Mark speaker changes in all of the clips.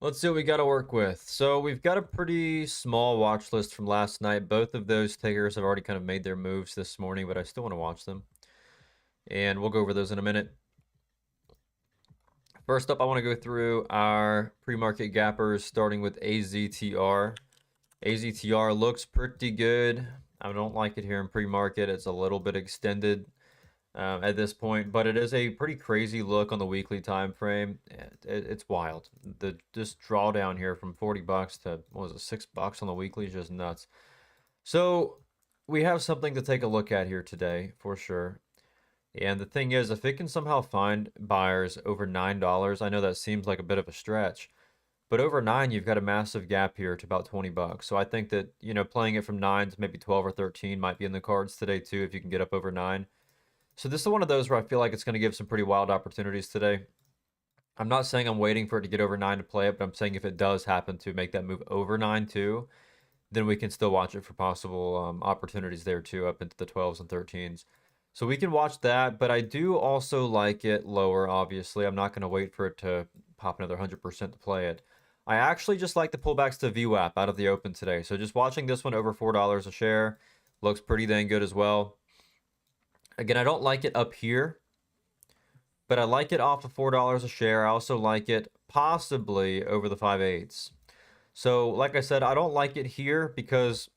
Speaker 1: Let's see what we got to work with. So we've got a pretty small watch list from last night. Both of those takers have already kind of made their moves this morning, but I still want to watch them. And we'll go over those in a minute. First up, I want to go through our pre-market gappers, starting with AZTR. AZTR looks pretty good. I don't like it here in pre-market. It's a little bit extended at this point, but it is a pretty crazy look on the weekly time frame. It's wild. This drawdown here from 40 bucks to what was it, $6 on the weekly is just nuts. So we have something to take a look at here today for sure. And the thing is, if it can somehow find buyers over $9, I know that seems like a bit of a stretch, but over 9, you've got a massive gap here to about 20 bucks. So I think that, playing it from 9 to maybe 12 or 13 might be in the cards today too if you can get up over 9. So this is one of those where I feel like it's going to give some pretty wild opportunities today. I'm not saying I'm waiting for it to get over 9 to play it, but I'm saying if it does happen to make that move over 9 too, then we can still watch it for possible opportunities there too, up into the 12s and 13s. So we can watch that, but I do also like it lower, obviously. I'm not going to wait for it to pop another 100% to play it. I actually just like the pullbacks to VWAP out of the open today. So just watching this one over $4 a share looks pretty dang good as well. Again, I don't like it up here, but I like it off of $4 a share. I also like it possibly over the 5/8. So like I said, I don't like it here because,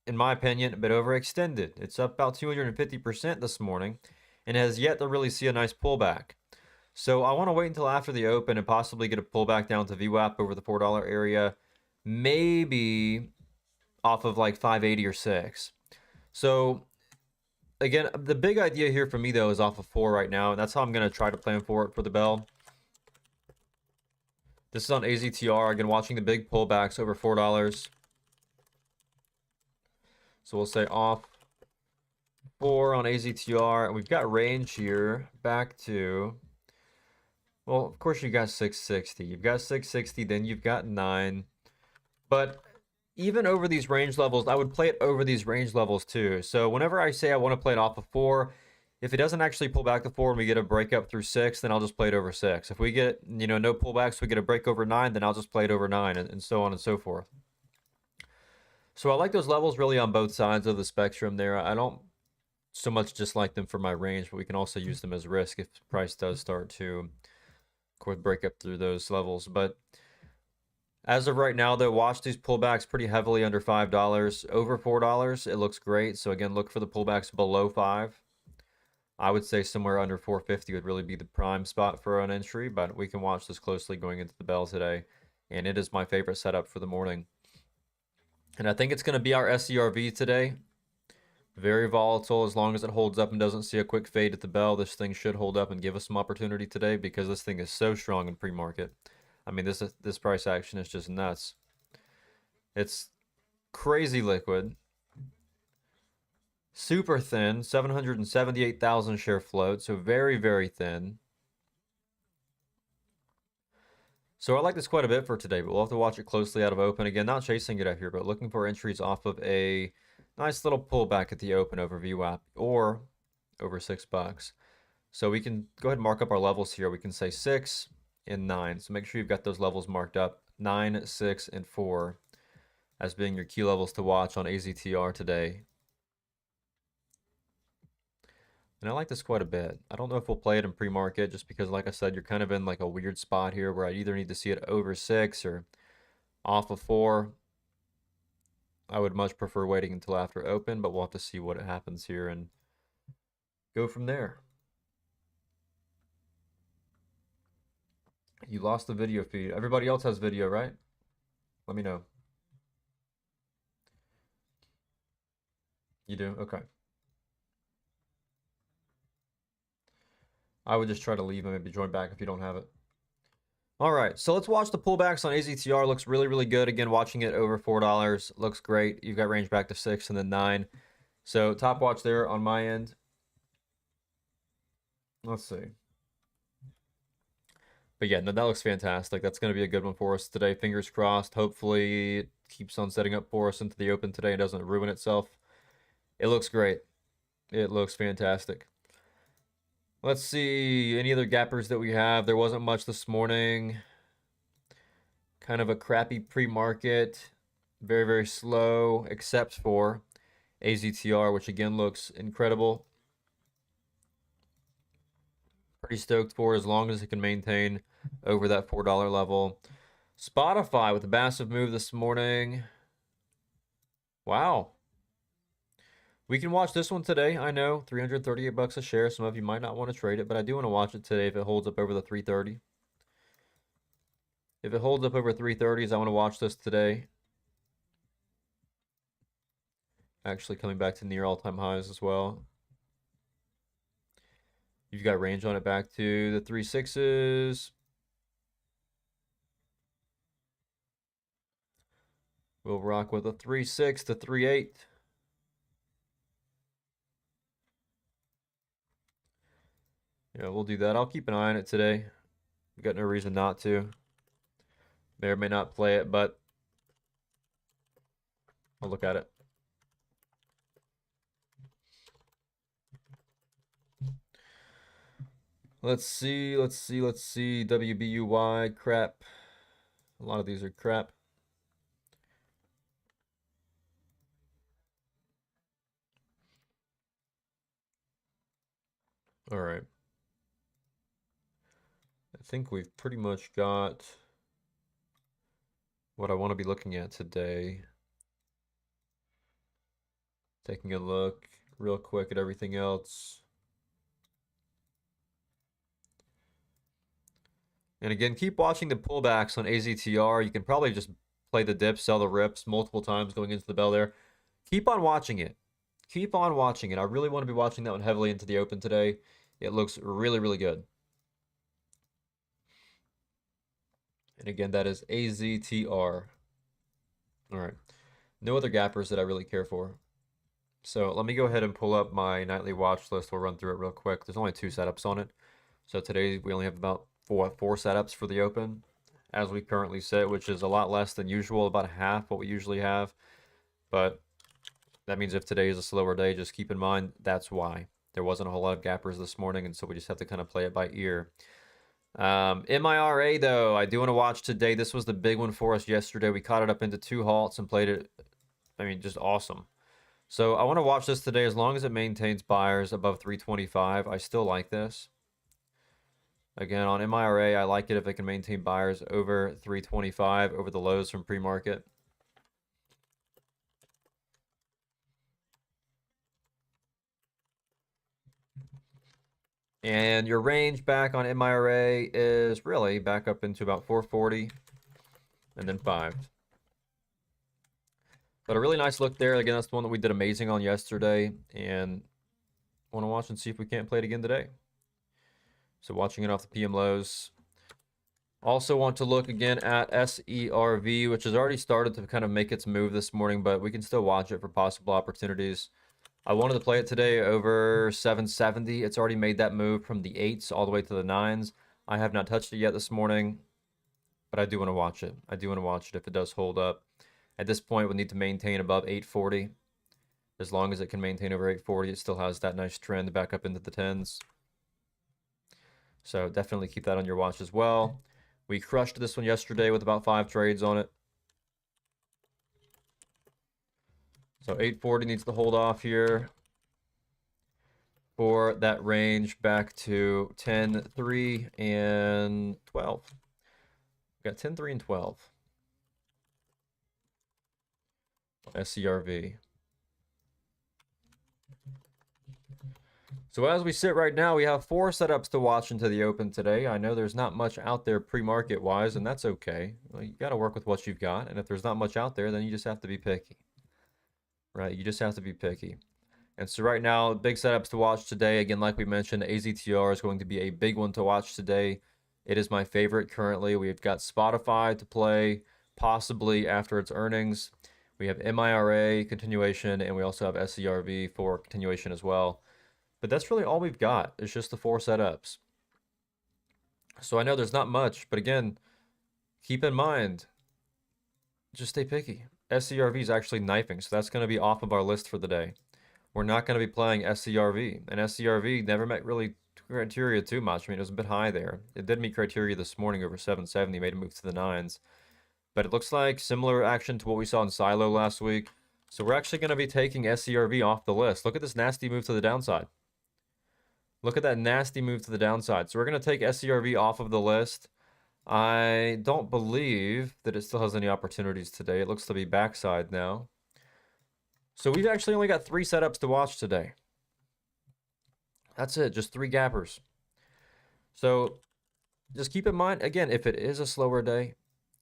Speaker 1: in my opinion, a bit overextended. It's up about 250% this morning and has yet to really see a nice pullback. So I want to wait until after the open and possibly get a pullback down to VWAP over the $4 area, maybe off of like 580 or 6. So again, the big idea here for me though is off of 4 right now, and that's how I'm going to try to plan for it for the bell. This is on AZTR, again watching the big pullbacks over $4. So we'll say off 4 on AZTR, and we've got range here back to, well, of course you got 660. You've got 660, then you've got 9. But even over these range levels, I would play it over these range levels too. So whenever I say I want to play it off of 4, if it doesn't actually pull back to 4 and we get a break up through 6, then I'll just play it over 6. If we get, no pullbacks, we get a break over 9, then I'll just play it over 9, and so on and so forth. So I like those levels really on both sides of the spectrum there. I don't so much just like them for my range, but we can also use them as risk if the price does start to, of course, break up through those levels. But as of right now, though, watch these pullbacks pretty heavily under $5. Over $4, it looks great. So again, look for the pullbacks below 5. I would say somewhere under 450 would really be the prime spot for an entry, but we can watch this closely going into the bell today. And it is my favorite setup for the morning. And I think it's going to be our SCRV today. Very volatile. As long as it holds up and doesn't see a quick fade at the bell, this thing should hold up and give us some opportunity today because this thing is so strong in pre-market. I mean, this price action is just nuts. It's crazy liquid. Super thin, 778,000 share float, so very, very thin. So I like this quite a bit for today, but we'll have to watch it closely out of open. Again, not chasing it up here, but looking for entries off of a nice little pullback at the open over VWAP or over $6. So we can go ahead and mark up our levels here. We can say 6 and 9. So make sure you've got those levels marked up, 9, 6, and 4 as being your key levels to watch on AZTR today. And I like this quite a bit. I don't know if we'll play it in pre-market just because, like I said, you're kind of in like a weird spot here where I either need to see it over 6 or off of 4. I would much prefer waiting until after open, but we'll have to see what happens here and go from there. You lost the video feed. Everybody else has video, right? Let me know. You do? Okay. I would just try to leave and maybe join back if you don't have it. All right, so let's watch the pullbacks on AZTR. Looks really, really good. Again, watching it over $4 looks great. You've got range back to 6 and then 9. So top watch there on my end. Let's see. But yeah, no, that looks fantastic. That's going to be a good one for us today. Fingers crossed. Hopefully it keeps on setting up for us into the open today and doesn't ruin itself. It looks great. It looks fantastic. Let's see any other gappers that we have. There wasn't much this morning. Kind of a crappy pre-market. Very, very slow, except for AZTR, which again looks incredible. Pretty stoked for as long as it can maintain over that $4 level. Spotify with a massive move this morning. Wow. We can watch this one today. I know, 338 bucks a share. Some of you might not want to trade it, but I do want to watch it today if it holds up over the 330. If it holds up over 330s, I want to watch this today. Actually coming back to near all-time highs as well. You've got range on it back to the 3.6s. We'll rock with a 3.6 to 3.8. Yeah, we'll do that. I'll keep an eye on it today. We've got no reason not to. May or may not play it, but I'll look at it. Let's see. WBUY, crap. A lot of these are crap. All right. I think we've pretty much got what I want to be looking at today. Taking a look real quick at everything else. And again, keep watching the pullbacks on AZTR. You can probably just play the dips, sell the rips multiple times going into the bell there. Keep on watching it. Keep on watching it. I really want to be watching that one heavily into the open today. It looks really, really good. And again, that is AZTR. All right. No other gappers that I really care for. So let me go ahead and pull up my nightly watch list. We'll run through it real quick. There's only 2 setups on it. So today we only have about four setups for the open as we currently sit, which is a lot less than usual, about half what we usually have. But that means if today is a slower day, just keep in mind that's why. There wasn't a whole lot of gappers this morning, and so we just have to kind of play it by ear. MIRA, though, I do want to watch today. This was the big one for us yesterday. We caught it up into 2 halts and played it, I mean, just awesome. So I want to watch this today as long as it maintains buyers above 325. I still like this. Again, on MIRA, I like it if it can maintain buyers over 325 over the lows from pre-market. And your range back on MIRA is really back up into about 440 and then 5. But a really nice look there. Again, that's the one that we did amazing on yesterday. And want to watch and see if we can't play it again today. So watching it off the PM lows. Also want to look again at SERV, which has already started to kind of make its move this morning, but we can still watch it for possible opportunities. I wanted to play it today over 770. It's already made that move from the 8s all the way to the 9s. I have not touched it yet this morning, but I do want to watch it. I do want to watch it if it does hold up. At this point, we'll need to maintain above 840. As long as it can maintain over 840, it still has that nice trend back up into the 10s. So definitely keep that on your watch as well. We crushed this one yesterday with about 5 trades on it. So 840 needs to hold off here for that range back to 10, 3, and 12. We got 10, 3, and 12. SCRV. So as we sit right now, we have 4 setups to watch into the open today. I know there's not much out there pre-market wise, and that's okay. Well, you got to work with what you've got, and if there's not much out there, then you just have to be picky. Right? You just have to be picky. And so right now, big setups to watch today. Again, like we mentioned, AZTR is going to be a big one to watch today. It is my favorite currently. We've got Spotify to play, possibly after its earnings. We have MIRA continuation, and we also have SCRV for continuation as well. But that's really all we've got. It's just the 4 setups. So I know there's not much, but again, keep in mind, just stay picky. SCRV is actually knifing, so that's going to be off of our list for the day. We're not going to be playing SCRV, and SCRV never met really criteria too much. I mean, it was a bit high there. It did meet criteria this morning over 770, made a move to the 9s. But it looks like similar action to what we saw in Silo last week. So we're actually going to be taking SCRV off the list. Look at this nasty move to the downside. Look at that nasty move to the downside. So we're going to take SCRV off of the list. I don't believe that it still has any opportunities today. It looks to be backside now. So we've actually only got 3 setups to watch today. That's it, just 3 gappers. So just keep in mind, again, if it is a slower day,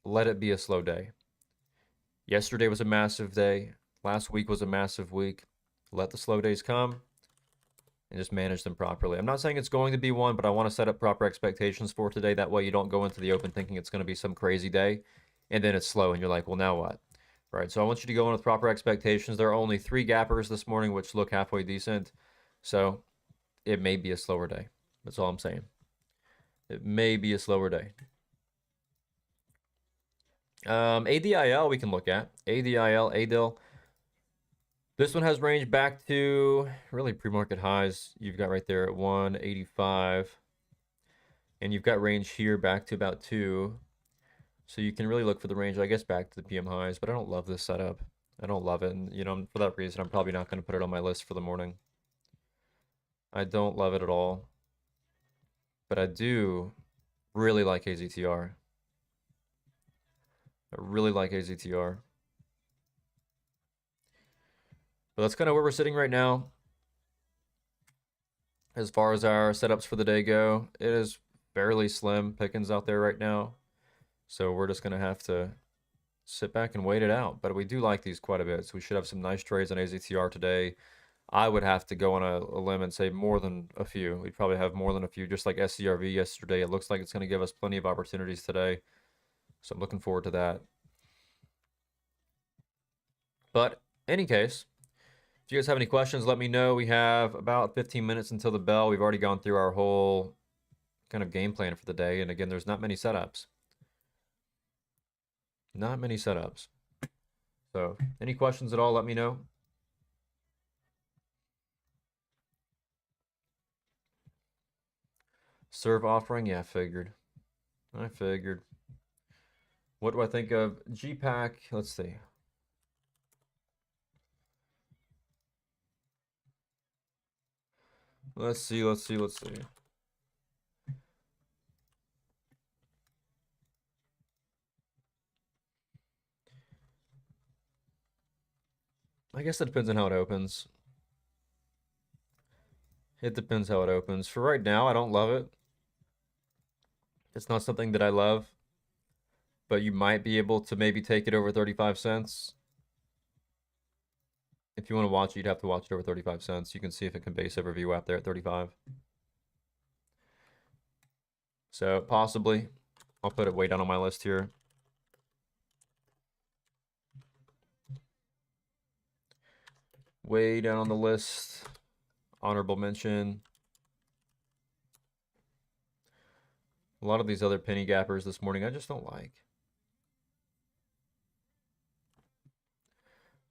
Speaker 1: let it be a slow day. Yesterday was a massive day. Last week was a massive week. Let the slow days come and just manage them properly. I'm not saying it's going to be one, but I want to set up proper expectations for today. That way you don't go into the open thinking it's going to be some crazy day and then it's slow and you're like, well, now what? Right, so I want you to go in with proper expectations. There are only 3 gappers this morning, which look halfway decent. So it may be a slower day. That's all I'm saying. It may be a slower day. ADIL we can look at. ADIL, ADIL. This one has range back to really pre-market highs. You've got right there at 185. And you've got range here back to about 2. So you can really look for the range, I guess, back to the PM highs. But I don't love this setup. I don't love it. And, you know, for that reason, I'm probably not going to put it on my list for the morning. I don't love it at all. But I do really like AZTR. I really like AZTR. But that's kind of where we're sitting right now. As far as our setups for the day go, it is fairly slim pickings out there right now. So we're just going to have to sit back and wait it out. But we do like these quite a bit. So we should have some nice trades on AZTR today. I would have to go on a limb and say more than a few. We'd probably have more than a few, just like SCRV yesterday. It looks like it's going to give us plenty of opportunities today. So I'm looking forward to that. But any case, if you guys have any questions, let me know. We have about 15 minutes until the bell. We've already gone through our whole kind of game plan for the day. And again, there's not many setups. Not many setups. So any questions at all, let me know. Serve offering? Yeah, I figured. What do I think of GPAC? Let's see. Let's see. I guess it depends on how it opens. It depends how it opens. For right now, I don't love it. It's not something that I love. But you might be able to maybe take it over 35 cents. If you want to watch it, you'd have to watch it over 35 cents. You can see if it can base over VWAP there at 35. So possibly. I'll put it way down on my list here. Way down on the list. Honorable mention. A lot of these other penny gappers this morning I just don't like.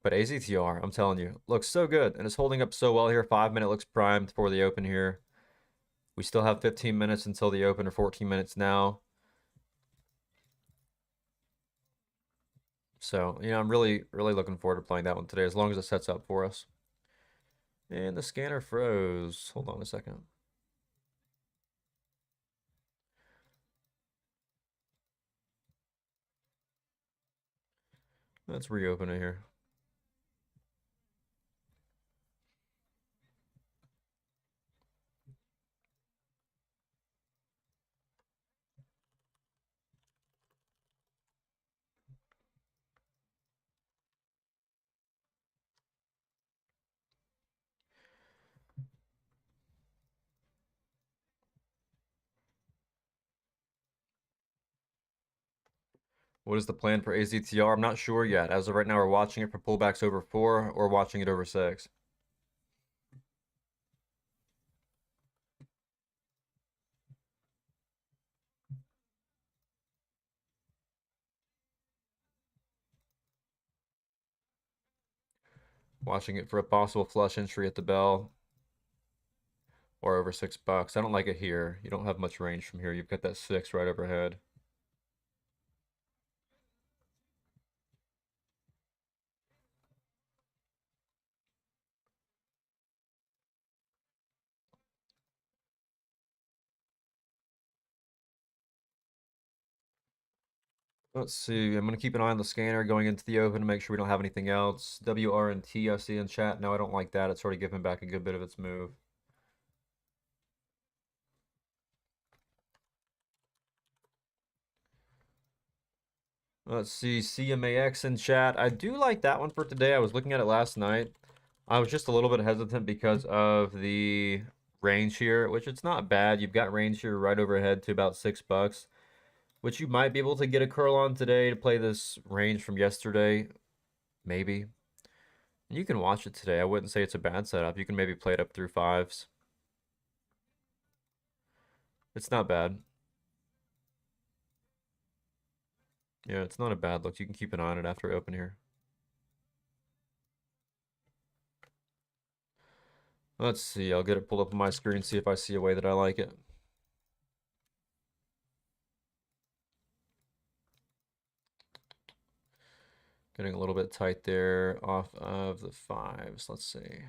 Speaker 1: But AZTR, I'm telling you, looks so good. And it's holding up so well here. 5 minute looks primed for the open here. We still have 15 minutes until the open, or 14 minutes now. So, you know, I'm really looking forward to playing that one today, as long as it sets up for us. And the scanner froze. Hold on a second. Let's reopen it here. What is the plan for AZTR? I'm not sure yet. As of right now, we're watching it for pullbacks over 4 or watching it over 6. Watching it for a possible flush entry at the bell or over $6. I don't like it here. You don't have much range from here. You've got that 6 right overhead. Let's see. I'm going to keep an eye on the scanner going into the open to make sure we don't have anything else. WRNT I see in chat. No, I don't like that. It's already given back a good bit of its move. Let's see. CMAX in chat. I do like that one for today. I was looking at it last night. I was just a little bit hesitant because of the range here, which it's not bad. You've got range here right overhead to about $6, which you might be able to get a curl on today to play this range from yesterday. Maybe. You can watch it today. I wouldn't say it's a bad setup. You can maybe play it up through fives. It's not bad. Yeah, it's not a bad look. You can keep an eye on it after I open here. Let's see. I'll get it pulled up on my screen, see if I see a way that I like it. Getting a little bit tight there off of the fives. Let's see.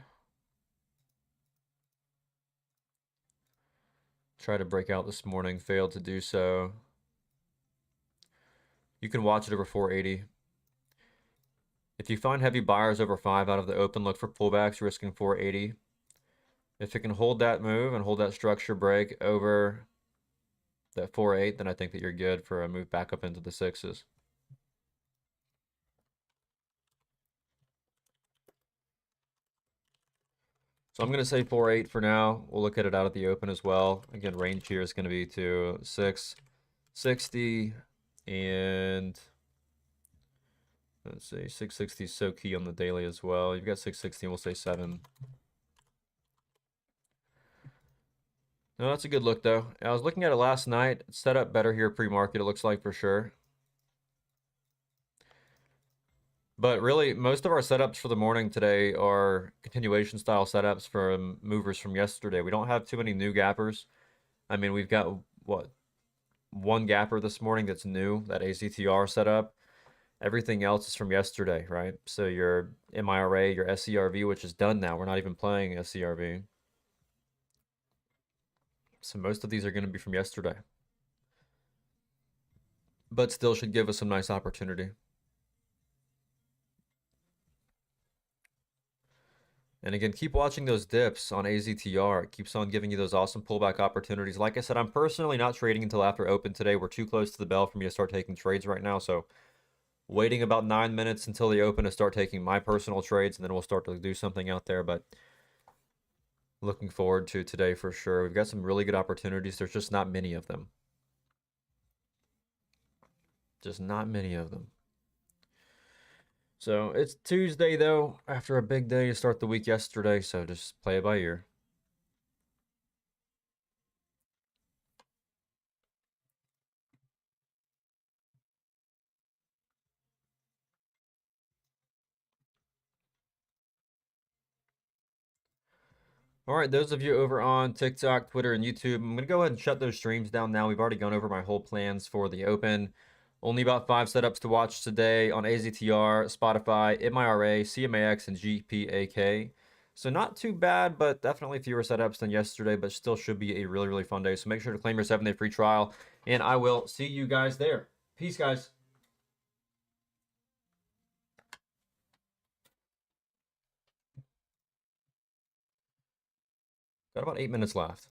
Speaker 1: Tried to break out this morning, failed to do so. You can watch it over 480. If you find heavy buyers over 5 out of the open, look for pullbacks, risking 480. If it can hold that move and hold that structure break over that 4.8, then I think that you're good for a move back up into the sixes. So I'm going to say 4.8 for now. We'll look at it out at the open as well. Again, range here is going to be to 660 and let's see, 660 is so key on the daily as well. You've got 660, we'll say 7. No, that's a good look though. I was looking at it last night. It's set up better here pre-market, it looks like for sure. But really, most of our setups for the morning today are continuation style setups from movers from yesterday. We don't have too many new gappers. I mean, we've got, what, one gapper this morning that's new, that AZTR setup. Everything else is from yesterday, right? So your MIRA, your SCRV, which is done now. We're not even playing SCRV. So most of these are going to be from yesterday. But still should give us some nice opportunity. And again, keep watching those dips on AZTR. It keeps on giving you those awesome pullback opportunities. Like I said, I'm personally not trading until after open today. We're too close to the bell for me to start taking trades right now. So waiting about 9 minutes until the open to start taking my personal trades, and then we'll start to do something out there. But looking forward to today for sure. We've got some really good opportunities. There's just not many of them. Just not many of them. So it's Tuesday, though, after a big day to start the week yesterday. So just play it by ear. All right, those of you over on TikTok, Twitter, and YouTube, I'm going to go ahead and shut those streams down now. We've already gone over my whole plans for the open. Only about 5 setups to watch today on AZTR, Spotify, MIRA, CMAX, and GPAK. So not too bad, but definitely fewer setups than yesterday, but still should be a really, really fun day. So make sure to claim your 7-day free trial, and I will see you guys there. Peace, guys. Got about 8 minutes left.